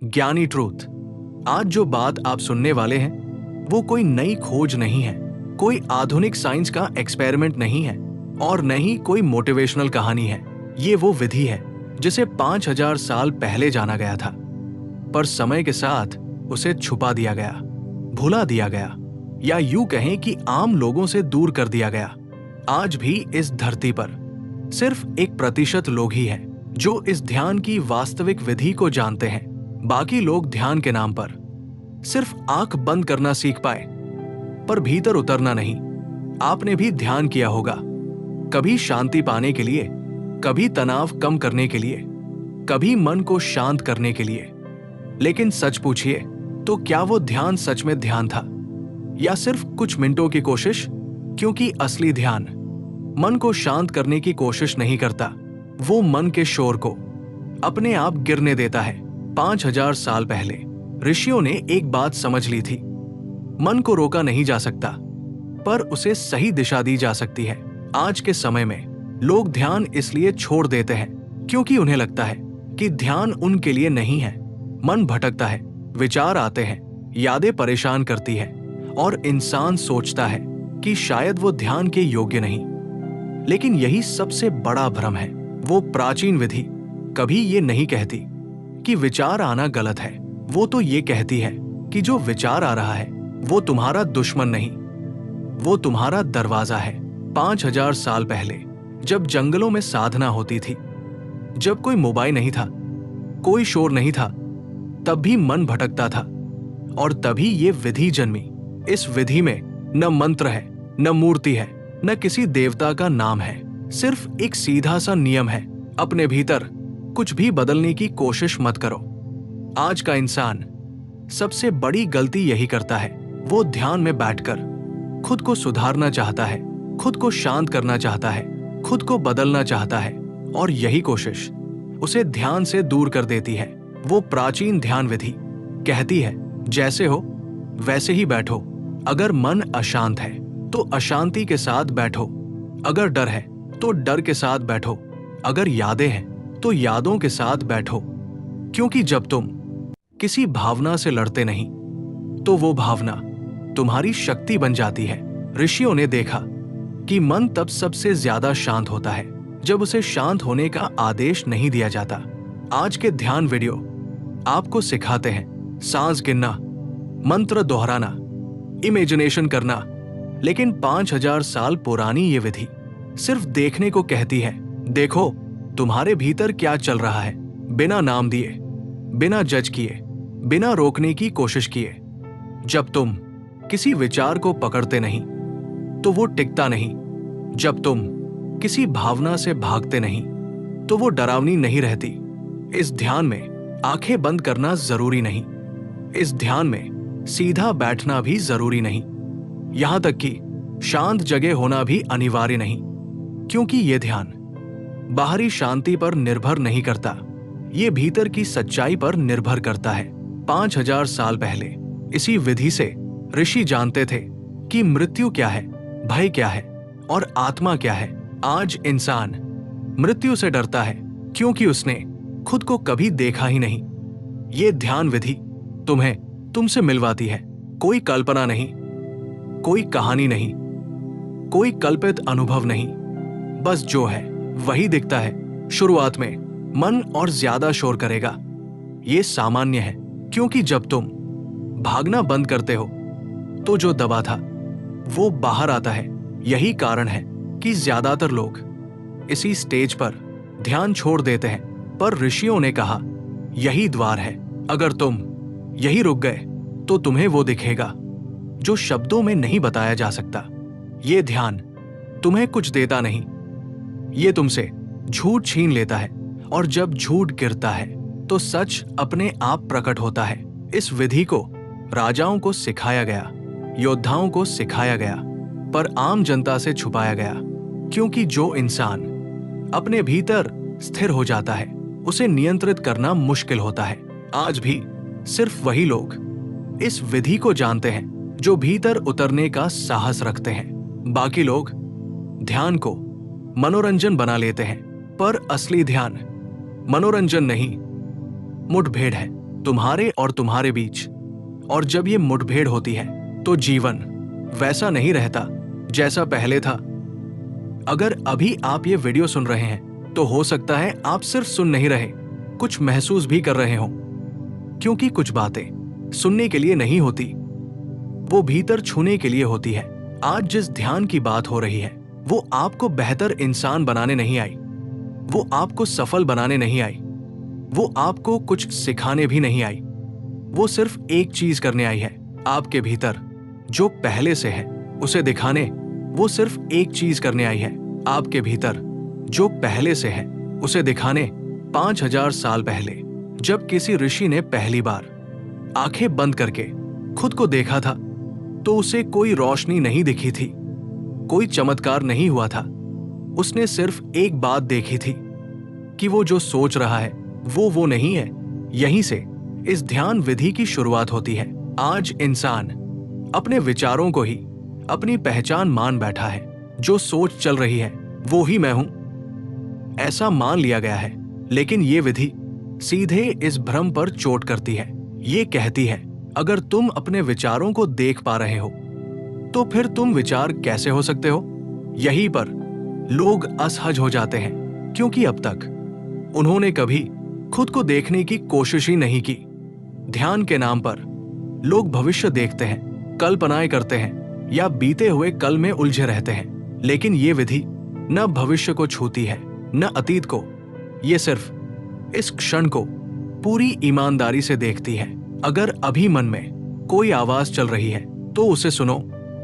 ज्ञानी ट्रूथ। आज जो बात आप सुनने वाले हैं वो कोई नई खोज नहीं है, कोई आधुनिक साइंस का एक्सपेरिमेंट नहीं है और न ही कोई मोटिवेशनल कहानी है। ये वो विधि है जिसे 5000 साल पहले जाना गया था, पर समय के साथ उसे छुपा दिया गया, भुला दिया गया, या यूं कहें कि आम लोगों से दूर कर दिया गया। आज भी इस धरती पर सिर्फ 1% लोग ही हैं जो इस ध्यान की वास्तविक विधि को जानते हैं। बाकी लोग ध्यान के नाम पर सिर्फ आंख बंद करना सीख पाए, पर भीतर उतरना नहीं। आपने भी ध्यान किया होगा, कभी शांति पाने के लिए, कभी तनाव कम करने के लिए, कभी मन को शांत करने के लिए। लेकिन सच पूछिए तो क्या वो ध्यान सच में ध्यान था या सिर्फ कुछ मिनटों की कोशिश? क्योंकि असली ध्यान मन को शांत करने की कोशिश नहीं करता, वो मन के शोर को अपने आप गिरने देता है। 5000 साल पहले ऋषियों ने एक बात समझ ली थी, मन को रोका नहीं जा सकता, पर उसे सही दिशा दी जा सकती है। आज के समय में लोग ध्यान इसलिए छोड़ देते हैं क्योंकि उन्हें लगता है कि ध्यान उनके लिए नहीं है। मन भटकता है, विचार आते हैं, यादें परेशान करती है और इंसान सोचता है कि शायद वो ध्यान के योग्य नहीं। लेकिन यही सबसे बड़ा भ्रम है। वो प्राचीन विधि कभी ये नहीं कहती कि विचार आना गलत है, वो तो ये कहती है कि जो विचार आ रहा है वो तुम्हारा दुश्मन नहीं, वो तुम्हारा दरवाजा है। 5000 साल पहले जब जंगलों में साधना होती थी, जब कोई मोबाइल नहीं था, कोई शोर नहीं था, तब भी मन भटकता था और तभी ये विधि जन्मी। इस विधि में न मंत्र है, न मूर्ति है, न किसी देवता का नाम है, सिर्फ एक सीधा सा नियम है, अपने भीतर कुछ भी बदलने की कोशिश मत करो। आज का इंसान सबसे बड़ी गलती यही करता है, वो ध्यान में बैठकर खुद को सुधारना चाहता है, खुद को शांत करना चाहता है, खुद को बदलना चाहता है, और यही कोशिश उसे ध्यान से दूर कर देती है। वो प्राचीन ध्यान विधि कहती है, जैसे हो वैसे ही बैठो। अगर मन अशांत है तो अशांति के साथ बैठो, अगर डर है तो डर के साथ बैठो, अगर यादें हैं तो यादों के साथ बैठो। क्योंकि जब तुम किसी भावना से लड़ते नहीं तो वो भावना तुम्हारी शक्ति बन जाती है। ऋषियों ने देखा कि मन तब सबसे ज्यादा शांत होता है जब उसे शांत होने का आदेश नहीं दिया जाता। आज के ध्यान वीडियो आपको सिखाते हैं सांस गिनना, मंत्र दोहराना, इमेजिनेशन करना। लेकिन 5000 साल पुरानी ये विधि सिर्फ देखने को कहती है, देखो तुम्हारे भीतर क्या चल रहा है, बिना नाम दिए, बिना जज किए, बिना रोकने की कोशिश किए। जब तुम किसी विचार को पकड़ते नहीं तो वो टिकता नहीं, जब तुम किसी भावना से भागते नहीं तो वो डरावनी नहीं रहती। इस ध्यान में आंखें बंद करना जरूरी नहीं, इस ध्यान में सीधा बैठना भी जरूरी नहीं, यहां तक कि शांत जगह होना भी अनिवार्य नहीं। क्योंकि ये ध्यान बाहरी शांति पर निर्भर नहीं करता, ये भीतर की सच्चाई पर निर्भर करता है। 5000 साल पहले इसी विधि से ऋषि जानते थे कि मृत्यु क्या है, भय क्या है और आत्मा क्या है। आज इंसान मृत्यु से डरता है क्योंकि उसने खुद को कभी देखा ही नहीं। ये ध्यान विधि तुम्हें तुमसे मिलवाती है, कोई कल्पना नहीं, कोई कहानी नहीं, कोई कल्पित अनुभव नहीं, बस जो है वही दिखता है। शुरुआत में मन और ज्यादा शोर करेगा, ये सामान्य है, क्योंकि जब तुम भागना बंद करते हो तो जो दबा था वो बाहर आता है। यही कारण है कि ज्यादातर लोग इसी स्टेज पर ध्यान छोड़ देते हैं। पर ऋषियों ने कहा, यही द्वार है, अगर तुम यही रुक गए तो तुम्हें वो दिखेगा जो शब्दों में नहीं बताया जा सकता। ये ध्यान तुम्हें कुछ देता नहीं, ये तुमसे झूठ छीन लेता है, और जब झूठ गिरता है तो सच अपने आप प्रकट होता है। इस विधि को राजाओं को सिखाया गया, योद्धाओं को सिखाया गया, पर आम जनता से छुपाया गया। क्योंकि जो इंसान अपने भीतर स्थिर हो जाता है उसे नियंत्रित करना मुश्किल होता है। आज भी सिर्फ वही लोग इस विधि को जानते हैं जो भीतर उतरने का साहस रखते हैं। बाकी लोग ध्यान को मनोरंजन बना लेते हैं, पर असली ध्यान मनोरंजन नहीं, मुठभेड़ है। तुम्हारे और तुम्हारे बीच। और जब ये मुठभेड़ होती है तो जीवन वैसा नहीं रहता जैसा पहले था। अगर अभी आप ये वीडियो सुन रहे हैं तो हो सकता है आप सिर्फ सुन नहीं रहे, कुछ महसूस भी कर रहे हो, क्योंकि कुछ बातें सुनने के लिए नहीं होती, वो भीतर छूने के लिए होती है। आज जिस ध्यान की बात हो रही है वो आपको बेहतर इंसान बनाने नहीं आई, वो आपको सफल बनाने नहीं आई, वो आपको कुछ सिखाने भी नहीं आई। वो सिर्फ एक चीज करने आई है, आपके भीतर जो पहले से है उसे दिखाने। वो सिर्फ एक चीज करने आई है, आपके भीतर जो पहले से है उसे दिखाने। 5000 साल पहले जब किसी ऋषि ने पहली बार आंखें बंद करके खुद को देखा था तो उसे कोई रोशनी नहीं दिखी थी, कोई चमत्कार नहीं हुआ था। उसने सिर्फ एक बात देखी थी कि वो जो सोच रहा है वो नहीं है। यहीं से इस ध्यान विधि की शुरुआत होती है। आज इंसान अपने विचारों को ही अपनी पहचान मान बैठा है। जो सोच चल रही है वो ही मैं हूं, ऐसा मान लिया गया है। लेकिन ये विधि सीधे इस भ्रम पर चोट करती है। ये कहती है अगर तुम अपने विचारों को देख पा रहे हो तो फिर तुम विचार कैसे हो सकते हो। यहीं पर लोग असहज हो जाते हैं, क्योंकि अब तक उन्होंने कभी खुद को देखने की कोशिश ही नहीं की। ध्यान के नाम पर लोग भविष्य देखते हैं, कल्पनाएं करते हैं या बीते हुए कल में उलझे रहते हैं। लेकिन ये विधि न भविष्य को छूती है न अतीत को। ये सिर्फ इस क्षण को पूरी ईमानदारी से देखती है। अगर अभी मन में कोई आवाज चल रही है तो उसे सुनो।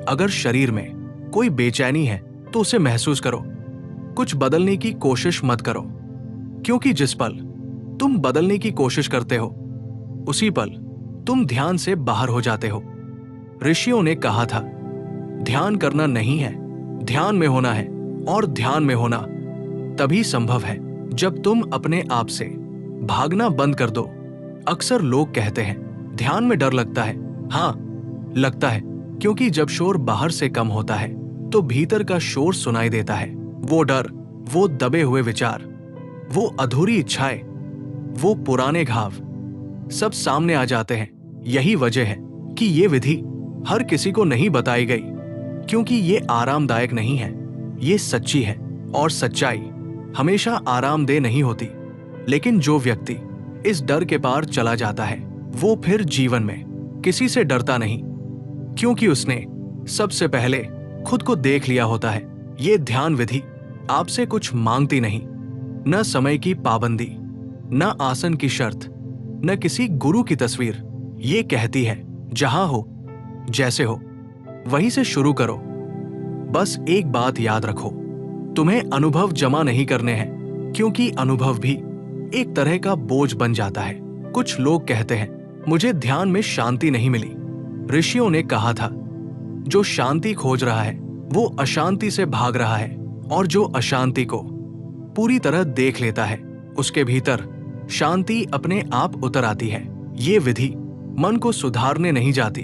अगर शरीर में कोई बेचैनी है तो उसे महसूस करो। कुछ बदलने की कोशिश मत करो, क्योंकि जिस पल तुम बदलने की कोशिश करते हो उसी पल तुम ध्यान से बाहर हो जाते हो। ऋषियों ने कहा था ध्यान करना नहीं है, ध्यान में होना है। और ध्यान में होना तभी संभव है जब तुम अपने आप से भागना बंद कर दो। अक्सर लोग कहते हैं ध्यान में डर लगता है। हाँ, लगता है, क्योंकि जब शोर बाहर से कम होता है तो भीतर का शोर सुनाई देता है। वो डर, वो दबे हुए विचार, वो अधूरी इच्छाएं, वो पुराने घाव सब सामने आ जाते हैं। यही वजह है कि ये विधि हर किसी को नहीं बताई गई, क्योंकि ये आरामदायक नहीं है। ये सच्ची है और सच्चाई हमेशा आरामदेह नहीं होती। लेकिन जो व्यक्ति इस डर के पार चला जाता है वो फिर जीवन में किसी से डरता नहीं, क्योंकि उसने सबसे पहले खुद को देख लिया होता है। ये ध्यान विधि आपसे कुछ मांगती नहीं, न समय की पाबंदी, न आसन की शर्त, न किसी गुरु की तस्वीर। ये कहती है जहां हो, जैसे हो, वहीं से शुरू करो। बस एक बात याद रखो, तुम्हें अनुभव जमा नहीं करने हैं, क्योंकि अनुभव भी एक तरह का बोझ बन जाता है। कुछ लोग कहते हैं मुझे ध्यान में शांति नहीं मिली। ऋषियों ने कहा था जो शांति खोज रहा है वो अशांति से भाग रहा है, और जो अशांति को पूरी तरह देख लेता है उसके भीतर शांति अपने आप उतर आती है। ये विधि मन को सुधारने नहीं जाती,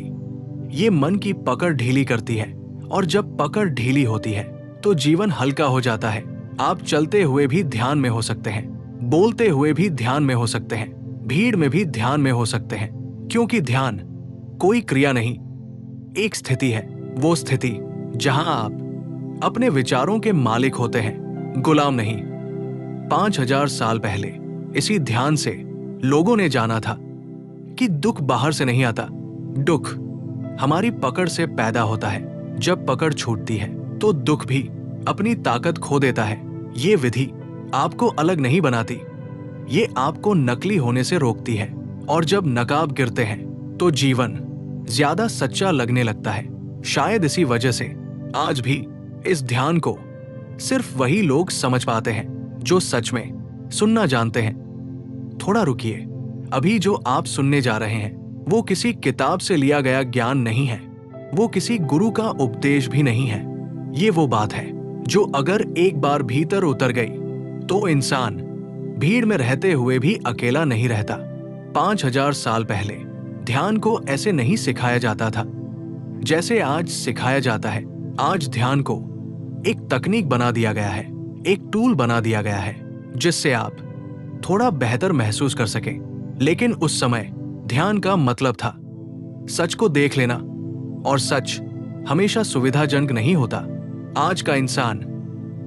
ये मन की पकड़ ढीली करती है। और जब पकड़ ढीली होती है तो जीवन हल्का हो जाता है। आप चलते हुए भी ध्यान में हो सकते हैं, बोलते हुए भी ध्यान में हो सकते हैं, भीड़ में भी ध्यान में हो सकते हैं, क्योंकि ध्यान कोई क्रिया नहीं, एक स्थिति है। वो स्थिति जहां आप अपने विचारों के मालिक होते हैं, गुलाम नहीं। 5000 साल पहले इसी ध्यान से लोगों ने जाना था कि दुख बाहर से नहीं आता, दुख हमारी पकड़ से पैदा होता है। जब पकड़ छूटती है तो दुख भी अपनी ताकत खो देता है। ये विधि आपको अलग नहीं बनाती, ये आपको नकली होने से रोकती है। और जब नकाब गिरते हैं तो जीवन ज्यादा सच्चा लगने लगता है। शायद इसी वजह से आज भी इस ध्यान को सिर्फ वही लोग समझ पाते हैं जो सच में सुनना जानते हैं। थोड़ा रुकिए, अभी जो आप सुनने जा रहे हैं वो किसी किताब से लिया गया ज्ञान नहीं है, वो किसी गुरु का उपदेश भी नहीं है। ये वो बात है जो अगर एक बार भीतर उतर गई तो इंसान भीड़ में रहते हुए भी अकेला नहीं रहता। 5000 साल पहले ध्यान को ऐसे नहीं सिखाया जाता था जैसे आज सिखाया जाता है। आज ध्यान को एक तकनीक बना दिया गया है, एक टूल बना दिया गया है जिससे आप थोड़ा बेहतर महसूस कर सकें। लेकिन उस समय ध्यान का मतलब था सच को देख लेना, और सच हमेशा सुविधाजनक नहीं होता। आज का इंसान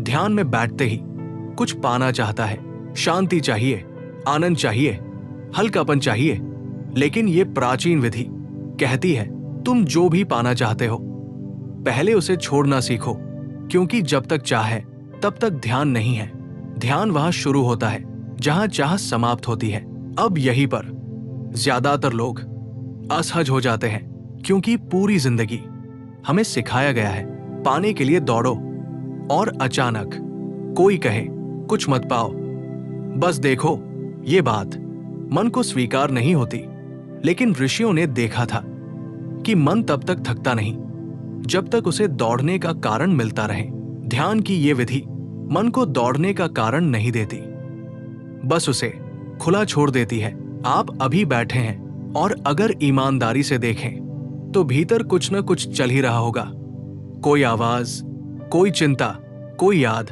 ध्यान में बैठते ही कुछ पाना चाहता है, शांति चाहिए, आनंद चाहिए, हल्कापन चाहिए। लेकिन ये प्राचीन विधि कहती है तुम जो भी पाना चाहते हो पहले उसे छोड़ना सीखो, क्योंकि जब तक चाहे तब तक ध्यान नहीं है। ध्यान वहां शुरू होता है जहां चाह समाप्त होती है। अब यहीं पर ज्यादातर लोग असहज हो जाते हैं, क्योंकि पूरी जिंदगी हमें सिखाया गया है पाने के लिए दौड़ो, और अचानक कोई कहे कुछ मत पाओ, बस देखो। ये बात मन को स्वीकार नहीं होती, लेकिन ऋषियों ने देखा था कि मन तब तक थकता नहीं जब तक उसे दौड़ने का कारण मिलता रहे। ध्यान की ये विधि मन को दौड़ने का कारण नहीं देती, बस उसे खुला छोड़ देती है। आप अभी बैठे हैं और अगर ईमानदारी से देखें तो भीतर कुछ न कुछ चल ही रहा होगा। कोई आवाज, कोई चिंता, कोई याद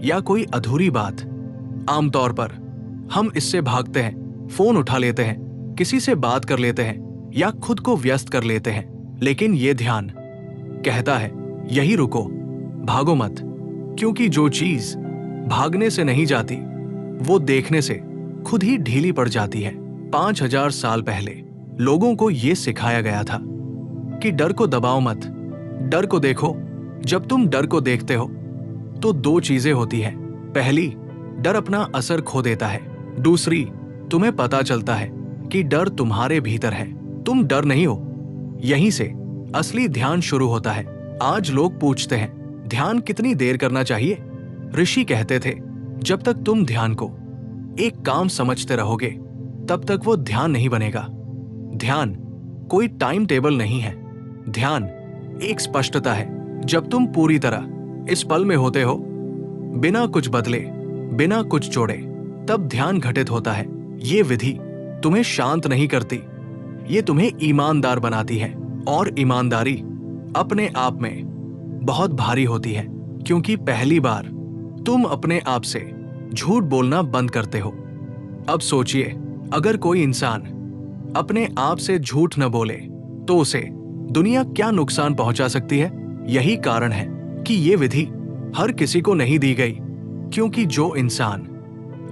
या कोई अधूरी बात। आमतौर पर हम इससे भागते हैं, फोन उठा लेते हैं, किसी से बात कर लेते हैं या खुद को व्यस्त कर लेते हैं। लेकिन यह ध्यान कहता है यही रुको, भागो मत, क्योंकि जो चीज भागने से नहीं जाती वो देखने से खुद ही ढीली पड़ जाती है। 5000 साल पहले लोगों को यह सिखाया गया था कि डर को दबाओ मत, डर को देखो। जब तुम डर को देखते हो तो दो चीजें होती हैं। पहली, डर अपना असर खो देता है। दूसरी, तुम्हें पता चलता है कि डर तुम्हारे भीतर है, तुम डर नहीं हो। यहीं से असली ध्यान शुरू होता है। आज लोग पूछते हैं ध्यान कितनी देर करना चाहिए। ऋषि कहते थे जब तक तुम ध्यान को एक काम समझते रहोगे तब तक वो ध्यान नहीं बनेगा। ध्यान कोई टाइम टेबल नहीं है, ध्यान एक स्पष्टता है। जब तुम पूरी तरह इस पल में होते हो, बिना कुछ बदले, बिना कुछ जोड़े, तब ध्यान घटित होता है। ये विधि तुम्हें शांत नहीं करती, ये तुम्हें ईमानदार बनाती है। और ईमानदारी अपने आप में बहुत भारी होती है, क्योंकि पहली बार तुम अपने आप से झूठ बोलना बंद करते हो। अब सोचिए, अगर कोई इंसान अपने आप से झूठ न बोले तो उसे दुनिया क्या नुकसान पहुंचा सकती है। यही कारण है कि ये विधि हर किसी को नहीं दी गई, क्योंकि जो इंसान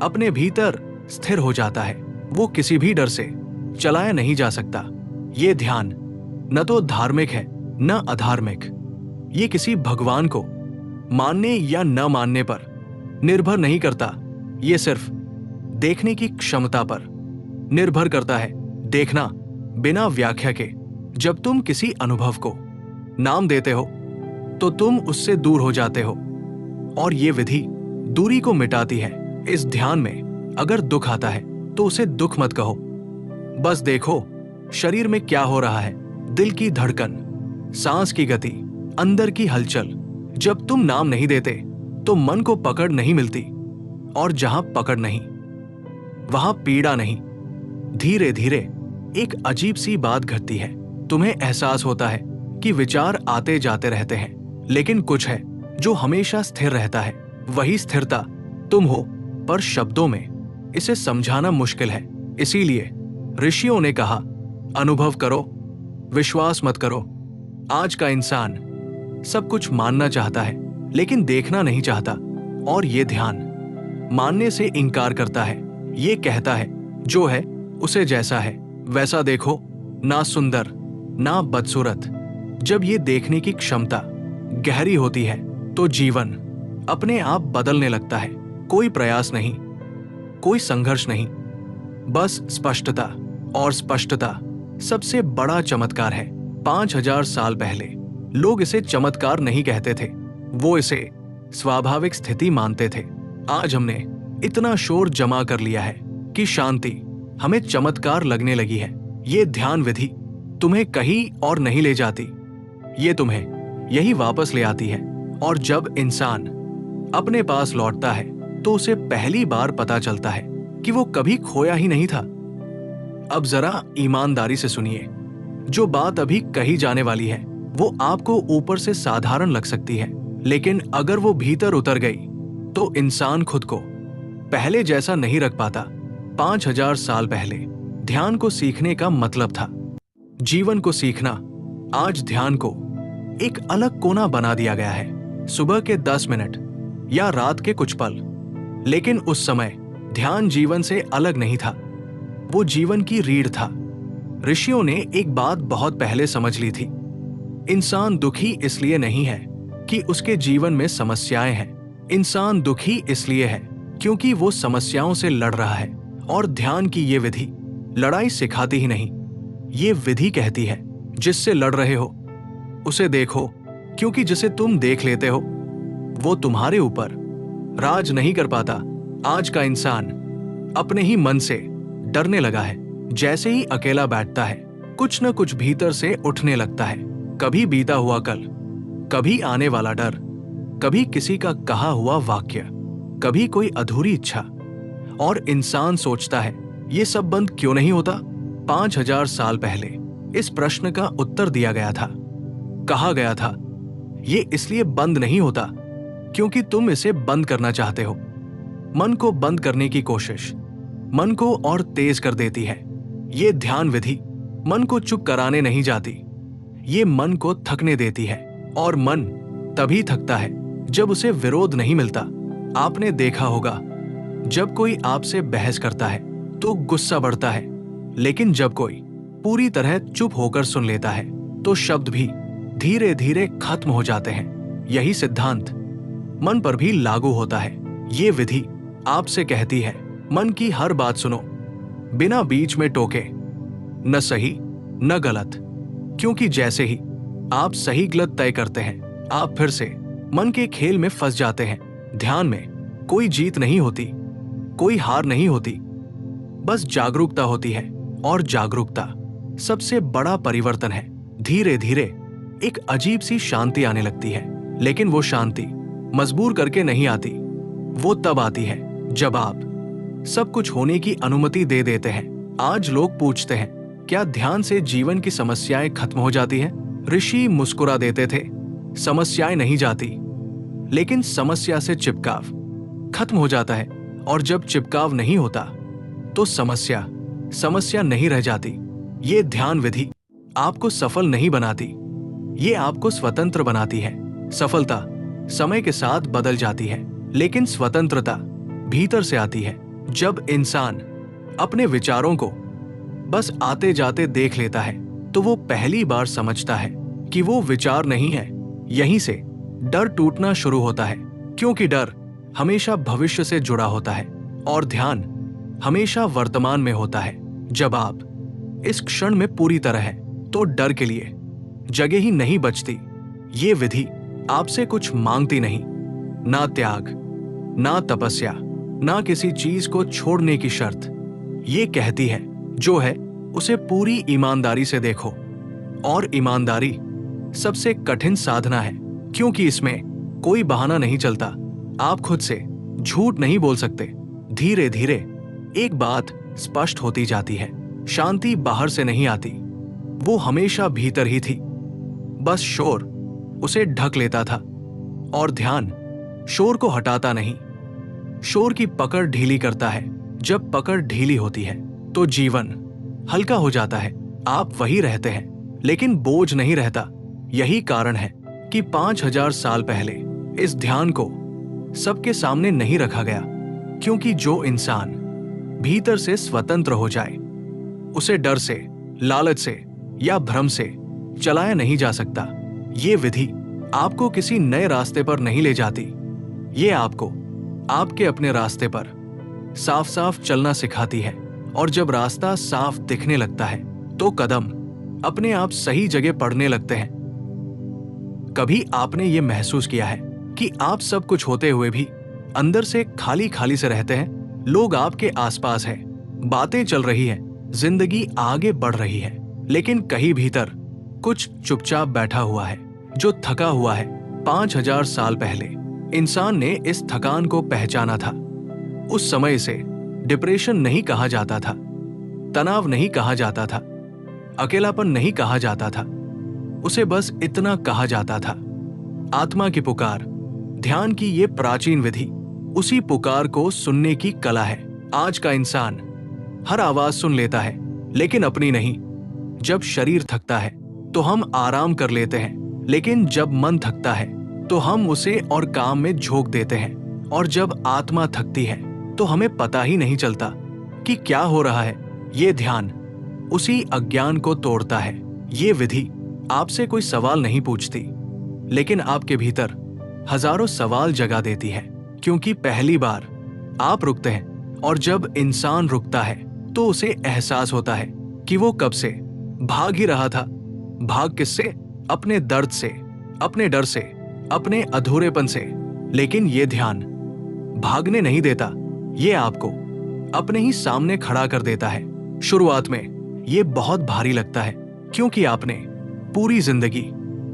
अपने भीतर स्थिर हो जाता है वो किसी भी डर से चलाया नहीं जा सकता। ये ध्यान न तो धार्मिक है न अधार्मिक। ये किसी भगवान को मानने या न मानने पर निर्भर नहीं करता। ये सिर्फ देखने की क्षमता पर निर्भर करता है। देखना बिना व्याख्या के। जब तुम किसी अनुभव को नाम देते हो तो तुम उससे दूर हो जाते हो, और ये विधि दूरी को मिटाती है। इस ध्यान में अगर दुख आता है तो उसे दुख मत कहो, बस देखो शरीर में क्या हो रहा है, दिल की धड़कन, सांस की गति, अंदर की हलचल। जब तुम नाम नहीं देते तो मन को पकड़ नहीं मिलती, और जहां पकड़ नहीं वहां पीड़ा नहीं। धीरे धीरे एक अजीब सी बात घटती है। तुम्हें एहसास होता है कि विचार आते जाते रहते हैं, लेकिन कुछ है जो हमेशा स्थिर रहता है। वही स्थिरता तुम हो, पर शब्दों में इसे समझाना मुश्किल है। इसीलिए ऋषियों ने कहा, अनुभव करो, विश्वास मत करो। आज का इंसान सब कुछ मानना चाहता है लेकिन देखना नहीं चाहता, और ये ध्यान मानने से इनकार करता है। ये कहता है जो है उसे जैसा है वैसा देखो, ना सुंदर ना बदसूरत। जब ये देखने की क्षमता गहरी होती है तो जीवन अपने आप बदलने लगता है। कोई प्रयास नहीं, कोई संघर्ष नहीं, बस स्पष्टता। और स्पष्टता सबसे बड़ा चमत्कार है। 5000 साल पहले लोग इसे चमत्कार नहीं कहते थे, वो इसे स्वाभाविक स्थिति मानते थे। आज हमने इतना शोर जमा कर लिया है कि शांति हमें चमत्कार लगने लगी है। ये ध्यान विधि तुम्हें कहीं और नहीं ले जाती, ये तुम्हें यही वापस ले आती है। और जब इंसान अपने पास लौटता है तो उसे पहली बार पता चलता है कि वो कभी खोया ही नहीं था। अब जरा ईमानदारी से सुनिए, जो बात अभी कही जाने वाली है वो आपको ऊपर से साधारण लग सकती है, लेकिन अगर वो भीतर उतर गई तो इंसान खुद को पहले जैसा नहीं रख पाता। 5000 साल पहले ध्यान को सीखने का मतलब था जीवन को सीखना। आज ध्यान को एक अलग कोना बना दिया गया है, सुबह के 10 मिनट या रात के कुछ पल। लेकिन उस समय ध्यान जीवन से अलग नहीं था, वो जीवन की रीढ़ था। ऋषियों ने एक बात बहुत पहले समझ ली थी, इंसान दुखी इसलिए नहीं है कि उसके जीवन में समस्याएं हैं, इंसान दुखी इसलिए है क्योंकि वो समस्याओं से लड़ रहा है। और ध्यान की ये विधि लड़ाई सिखाती ही नहीं, ये विधि कहती है जिससे लड़ रहे हो उसे देखो, क्योंकि जिसे तुम देख लेते हो वो तुम्हारे ऊपर राज नहीं कर पाता। आज का इंसान अपने ही मन से डरने लगा है। जैसे ही अकेला बैठता है कुछ न कुछ भीतर से उठने लगता है, कभी बीता हुआ कल, कभी आने वाला डर, कभी किसी का कहा हुआ वाक्य, कभी कोई अधूरी इच्छा। और इंसान सोचता है ये सब बंद क्यों नहीं होता। 5000 साल पहले इस प्रश्न का उत्तर दिया गया था। कहा गया था ये इसलिए बंद नहीं होता क्योंकि तुम इसे बंद करना चाहते हो। मन को बंद करने की कोशिश मन को और तेज कर देती है। ये ध्यान विधि मन को चुप कराने नहीं जाती, ये मन को थकने देती है। और मन तभी थकता है जब उसे विरोध नहीं मिलता। आपने देखा होगा जब कोई आपसे बहस करता है तो गुस्सा बढ़ता है, लेकिन जब कोई पूरी तरह चुप होकर सुन लेता है तो शब्द भी धीरे धीरे खत्म हो जाते हैं। यही सिद्धांत मन पर भी लागू होता है। ये विधि आपसे कहती है मन की हर बात सुनो, बिना बीच में टोके, न सही न गलत, क्योंकि जैसे ही आप सही गलत तय करते हैं आप फिर से मन के खेल में फंस जाते हैं। ध्यान में कोई जीत नहीं होती, कोई हार नहीं होती, बस जागरूकता होती है। और जागरूकता सबसे बड़ा परिवर्तन है। धीरे धीरे एक अजीब सी शांति आने लगती है, लेकिन वो शांति मजबूर करके नहीं आती, वो तब आती है जब आप सब कुछ होने की अनुमति दे देते हैं। आज लोग पूछते हैं क्या ध्यान से जीवन की समस्याएं खत्म हो जाती हैं? ऋषि मुस्कुरा देते थे, समस्याएं नहीं जाती, लेकिन समस्या से चिपकाव खत्म हो जाता है। और जब चिपकाव नहीं होता तो समस्या नहीं रह जाती। ये ध्यान विधि आपको सफल नहीं बनाती, ये आपको स्वतंत्र बनाती है। सफलता समय के साथ बदल जाती है, लेकिन स्वतंत्रता भीतर से आती है। जब इंसान अपने विचारों को बस आते जाते देख लेता है तो वो पहली बार समझता है कि वो विचार नहीं है। यहीं से डर टूटना शुरू होता है, क्योंकि डर हमेशा भविष्य से जुड़ा होता है और ध्यान हमेशा वर्तमान में होता है। जब आप इस क्षण में पूरी तरह है तो डर के लिए जगह ही नहीं बचती। ये विधि आपसे कुछ मांगती नहीं, ना त्याग, ना तपस्या, ना किसी चीज को छोड़ने की शर्त। ये कहती है जो है उसे पूरी ईमानदारी से देखो। और ईमानदारी सबसे कठिन साधना है, क्योंकि इसमें कोई बहाना नहीं चलता। आप खुद से झूठ नहीं बोल सकते। धीरे धीरे एक बात स्पष्ट होती जाती है, शांति बाहर से नहीं आती, वो हमेशा भीतर ही थी। बस शोर उसे ढक लेता था और ध्यान शोर को हटाता नहीं, शोर की पकड़ ढीली करता है। जब पकड़ ढीली होती है तो जीवन हल्का हो जाता है। आप वही रहते हैं लेकिन बोझ नहीं रहता। यही कारण है कि 5000 साल पहले इस ध्यान को सबके सामने नहीं रखा गया, क्योंकि जो इंसान भीतर से स्वतंत्र हो जाए उसे डर से, लालच से या भ्रम से चलाया नहीं जा सकता। ये विधि आपको किसी नए रास्ते पर नहीं ले जाती, ये आपको आपके अपने रास्ते पर साफ साफ चलना सिखाती है। और जब रास्ता साफ दिखने लगता है तो कदम अपने आप सही जगह पड़ने लगते हैं। कभी आपने ये महसूस किया है कि आप सब कुछ होते हुए भी अंदर से खाली खाली से रहते हैं? लोग आपके आसपास हैं, बातें चल रही हैं, जिंदगी आगे बढ़ रही है, लेकिन कहीं भीतर कुछ चुपचाप बैठा हुआ है जो थका हुआ है। 5000 साल पहले इंसान ने इस थकान को पहचाना था। उस समय इसे डिप्रेशन नहीं कहा जाता था, तनाव नहीं कहा जाता था, अकेलापन नहीं कहा जाता था, उसे बस इतना कहा जाता था, आत्मा की पुकार। ध्यान की ये प्राचीन विधि उसी पुकार को सुनने की कला है। आज का इंसान हर आवाज सुन लेता है, लेकिन अपनी नहीं। जब शरीर थकता है तो हम आराम कर लेते हैं, लेकिन जब मन थकता है तो हम उसे और काम में झोंक देते हैं। और जब आत्मा थकती है तो हमें पता ही नहीं चलता कि क्या हो रहा है। ये ध्यान उसी अज्ञान को तोड़ता है। ये विधि आपसे कोई सवाल नहीं पूछती, लेकिन आपके भीतर हजारों सवाल जगा देती है। क्योंकि पहली बार आप रुकते हैं, और जब इंसान रुकता है तो उसे एहसास होता है कि वो कब से भाग ही रहा था। भाग किससे? अपने दर्द से, अपने डर से, अपने अधूरेपन से। लेकिन ये ध्यान भागने नहीं देता, ये आपको अपने ही सामने खड़ा कर देता है। शुरुआत में ये बहुत भारी लगता है, क्योंकि आपने पूरी जिंदगी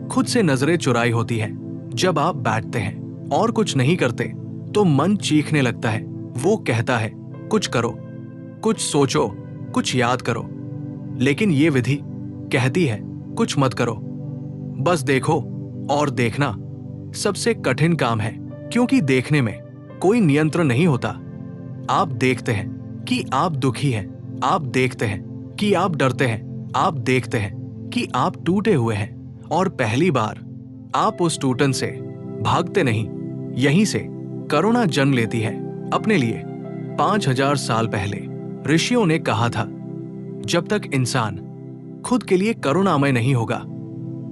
खुद से नजरें चुराई होती है। जब आप बैठते हैं और कुछ नहीं करते तो मन चीखने लगता है। वो कहता है कुछ करो, कुछ सोचो, कुछ याद करो। लेकिन ये विधि कहती है कुछ मत करो, बस देखो। और देखना सबसे कठिन काम है, क्योंकि देखने में कोई नियंत्रण नहीं होता। आप देखते हैं कि आप दुखी हैं, आप देखते हैं कि आप डरते हैं, आप देखते हैं कि आप टूटे हुए हैं। और पहली बार आप उस टूटन से भागते नहीं। यहीं से करुणा जन्म लेती है अपने लिए। 5000 साल पहले ऋषियों ने कहा था, जब तक इंसान खुद के लिए करुणामय नहीं होगा,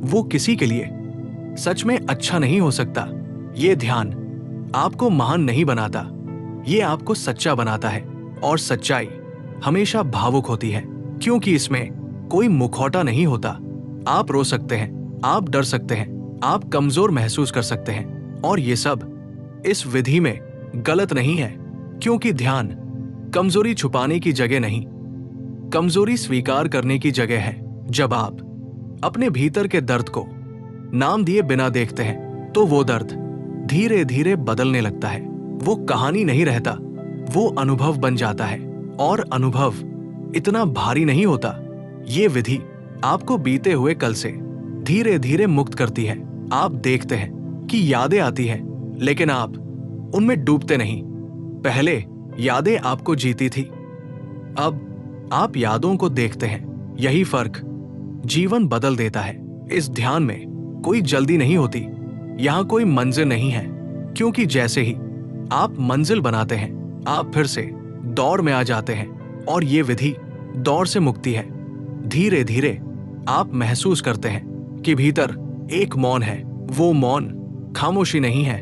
वो किसी के लिए सच में अच्छा नहीं हो सकता। ये ध्यान आपको महान नहीं बनाता, ये आपको सच्चा बनाता है। और सच्चाई हमेशा भावुक होती है, क्योंकि इसमें कोई मुखौटा नहीं होता। आप रो सकते हैं, आप डर सकते हैं, आप कमजोर महसूस कर सकते हैं, और ये सब इस विधि में गलत नहीं है। क्योंकि ध्यान कमजोरी छुपाने की जगह नहीं, कमजोरी स्वीकार करने की जगह है। जब आप अपने भीतर के दर्द को नाम दिए बिना देखते हैं तो वो दर्द धीरे धीरे बदलने लगता है। वो कहानी नहीं रहता, वो अनुभव बन जाता है। और अनुभव इतना भारी नहीं होता। ये विधि आपको बीते हुए कल से धीरे धीरे मुक्त करती है। आप देखते हैं कि यादें आती हैं, लेकिन आप उनमें डूबते नहीं। पहले यादें आपको जीती थी, अब आप यादों को देखते हैं। यही फर्क जीवन बदल देता है। इस ध्यान में कोई जल्दी नहीं होती, यहां कोई मंजिल नहीं है। क्योंकि जैसे ही आप मंजिल बनाते हैं, आप फिर से दौड़ में आ जाते हैं। और ये विधि दौड़ से मुक्ति है। धीरे धीरे आप महसूस करते हैं कि भीतर एक मौन है। वो मौन खामोशी नहीं है,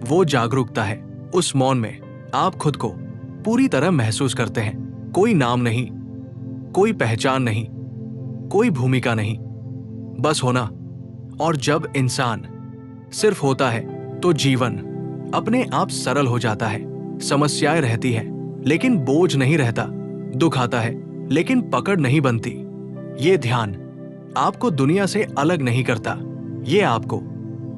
वो जागरूकता है। उस मौन में आप खुद को पूरी तरह महसूस करते हैं। कोई नाम नहीं, कोई पहचान नहीं, कोई भूमिका नहीं, बस होना। और जब इंसान सिर्फ होता है तो जीवन अपने आप सरल हो जाता है। समस्याएं रहती है, लेकिन बोझ नहीं रहता। दुख आता है, लेकिन पकड़ नहीं बनती। ये ध्यान आपको दुनिया से अलग नहीं करता, ये आपको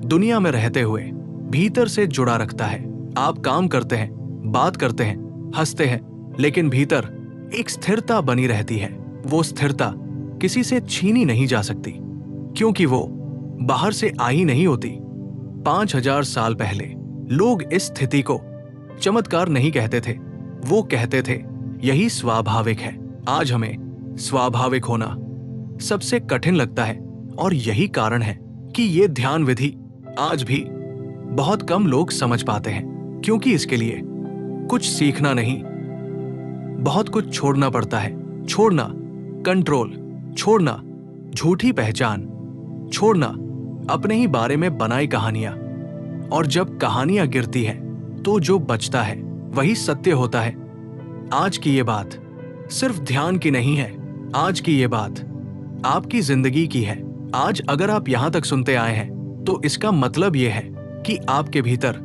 दुनिया में रहते हुए भीतर से जुड़ा रखता है। आप काम करते हैं, बात करते हैं, हंसते हैं, लेकिन भीतर एक स्थिरता बनी रहती है। वो स्थिरता किसी से छीनी नहीं जा सकती, क्योंकि वो बाहर से आई नहीं होती। 5000 साल पहले लोग इस स्थिति को चमत्कार नहीं कहते थे, वो कहते थे यही स्वाभाविक है। आज हमें स्वाभाविक होना सबसे कठिन लगता है, और यही कारण है कि ये ध्यान विधि आज भी बहुत कम लोग समझ पाते हैं। क्योंकि इसके लिए कुछ सीखना नहीं, बहुत कुछ छोड़ना पड़ता है। छोड़ना कंट्रोल, छोड़ना झूठी पहचान, छोड़ना अपने ही बारे में बनाई कहानियां। और जब कहानियां गिरती हैं तो जो बचता है वही सत्य होता है। आज की ये बात सिर्फ ध्यान की नहीं है, आज की ये बात आपकी जिंदगी की है। आज अगर आप यहां तक सुनते आए हैं तो इसका मतलब ये है कि आपके भीतर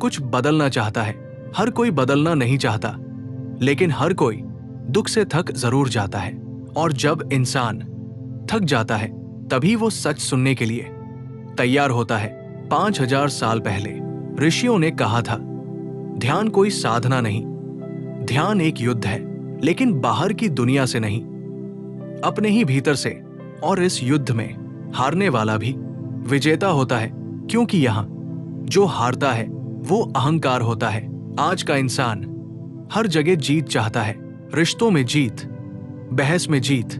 कुछ बदलना चाहता है। हर कोई बदलना नहीं चाहता, लेकिन हर कोई दुख से थक जरूर जाता है। और जब इंसान थक जाता है तभी वो सच सुनने के लिए तैयार होता है। 5000 साल पहले ऋषियों ने कहा था, ध्यान कोई साधना नहीं, ध्यान एक युद्ध है, लेकिन बाहर की दुनिया से नहीं, अपने ही भीतर से। और इस युद्ध में हारने वाला भी विजेता होता है, क्योंकि यहां जो हारता है वो अहंकार होता है। आज का इंसान हर जगह जीत चाहता है, रिश्तों में जीत, बहस में जीत,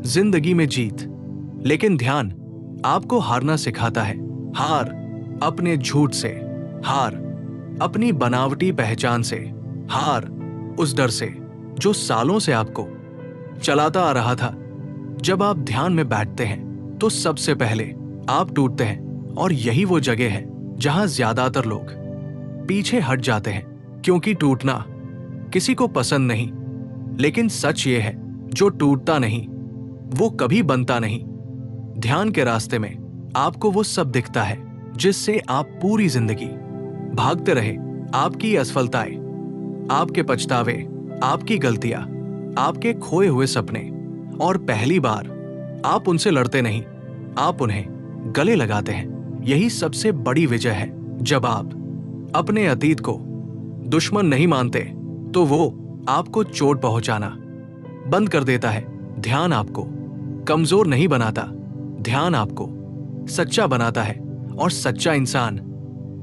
जिंदगी में जीत। लेकिन ध्यान आपको हारना सिखाता है। हार अपने झूठ से, हार अपनी बनावटी पहचान से, हार उस डर से जो सालों से आपको चलाता आ रहा था। जब आप ध्यान में बैठते हैं तो सबसे पहले आप टूटते हैं, और यही वो जगह है जहां ज्यादातर लोग पीछे हट जाते हैं, क्योंकि टूटना किसी को पसंद नहीं। लेकिन सच ये है, जो टूटता नहीं वो कभी बनता नहीं। ध्यान के रास्ते में आपको वो सब दिखता है जिससे आप पूरी जिंदगी भागते रहे। आपकी असफलताएं, आपके पछतावे, आपकी गलतियां, आपके खोए हुए सपने, और पहली बार आप उनसे लड़ते नहीं, आप उन्हें गले लगाते हैं। यही सबसे बड़ी वजह है। जब आप अपने अतीत को दुश्मन नहीं मानते तो वो आपको चोट पहुंचाना बंद कर देता है। ध्यान आपको कमजोर नहीं बनाता, ध्यान आपको सच्चा बनाता है, और सच्चा इंसान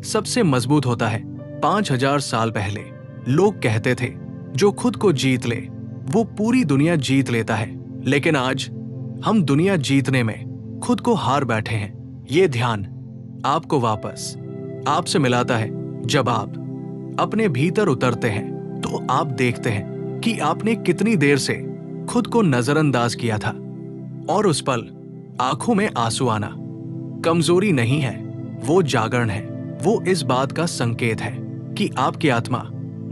सबसे मजबूत होता है। 5000 साल पहले लोग कहते थे, जो खुद को जीत ले वो पूरी दुनिया जीत लेता है। लेकिन आज हम दुनिया जीतने में खुद को हार बैठे हैं। ये ध्यान आपको वापस आपसे मिलाता है। जब आप अपने भीतर उतरते हैं तो आप देखते हैं कि आपने कितनी देर से खुद को नजरअंदाज किया था, और उस पल आंखों में आंसू आना कमजोरी नहीं है, वो जागरण है। वो इस बात का संकेत है कि आपकी आत्मा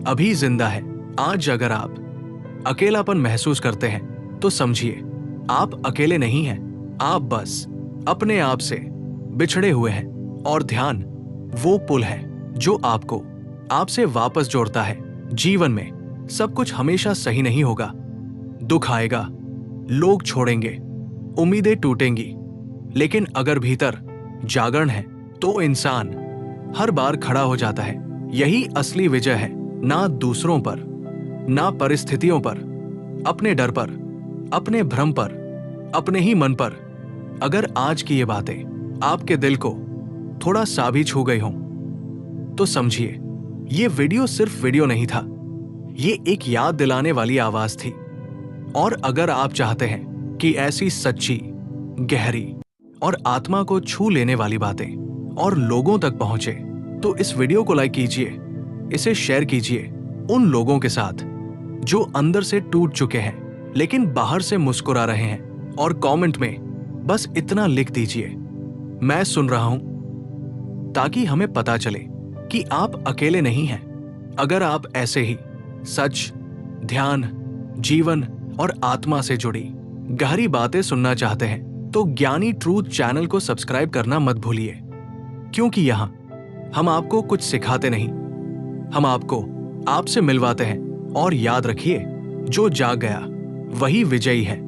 अभी जिंदा है। आज अगर आप अकेलापन महसूस करते हैं तो समझिए आप अकेले नहीं हैं, आप बस अपने आप से बिछड़े हुए हैं। और ध्यान वो पुल है जो आपको आपसे वापस जोड़ता है। जीवन में सब कुछ हमेशा सही नहीं होगा, दुख आएगा, लोग छोड़ेंगे, उम्मीदें टूटेंगी, लेकिन अगर भीतर जागरण है तो इंसान हर बार खड़ा हो जाता है। यही असली विजय है, ना दूसरों पर, ना परिस्थितियों पर, अपने डर पर, अपने भ्रम पर, अपने ही मन पर। अगर आज की ये बातें आपके दिल को थोड़ा सा भी छू गई हों तो समझिए ये वीडियो सिर्फ वीडियो नहीं था, ये एक याद दिलाने वाली आवाज थी। और अगर आप चाहते हैं कि ऐसी सच्ची, गहरी और आत्मा को छू लेने वाली बातें और लोगों तक पहुंचे तो इस वीडियो को लाइक कीजिए, इसे शेयर कीजिए उन लोगों के साथ जो अंदर से टूट चुके हैं लेकिन बाहर से मुस्कुरा रहे हैं। और कमेंट में बस इतना लिख दीजिए, मैं सुन रहा हूं, ताकि हमें पता चले कि आप अकेले नहीं हैं। अगर आप ऐसे ही सच, ध्यान, जीवन और आत्मा से जुड़ी गहरी बातें सुनना चाहते हैं तो ज्ञानी ट्रूथ चैनल को सब्सक्राइब करना मत भूलिए, क्योंकि यहां हम आपको कुछ सिखाते नहीं, हम आपको आपसे मिलवाते हैं। और याद रखिए, जो जाग गया वही विजयी है।